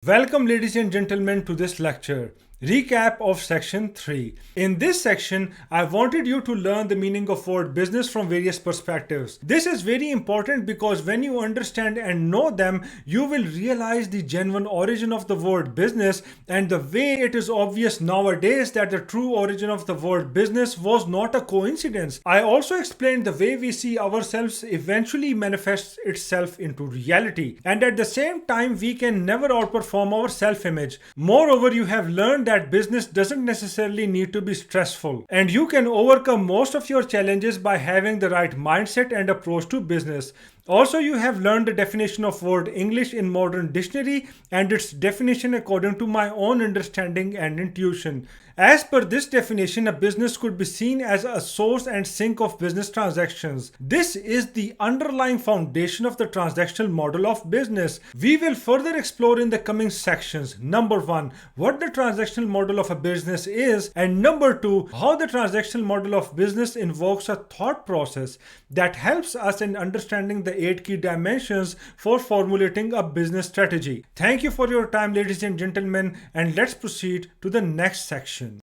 Welcome, ladies and gentlemen, to this lecture. Recap of section 3. In this section, I wanted you to learn the meaning of word business from various perspectives. This is very important because when you understand and know them, you will realize the genuine origin of the word business and the way it is obvious nowadays that the true origin of the word business was not a coincidence. I also explained the way we see ourselves eventually manifests itself into reality, and at the same time we can never outperform our self-image. Moreover, you have learned that business doesn't necessarily need to be stressful, and you can overcome most of your challenges by having the right mindset and approach to business. Also, you have learned the definition of word English in modern dictionary and its definition according to my own understanding and intuition. As per this definition, a business could be seen as a source and sink of business transactions. This is the underlying foundation of the transactional model of business. We will further explore in the coming sections. Number 1, what the transactional model of a business is, and number 2, how the transactional model of business invokes a thought process that helps us in understanding the 8 key dimensions for formulating a business strategy. Thank you for your time, ladies and gentlemen, and let's proceed to the next section.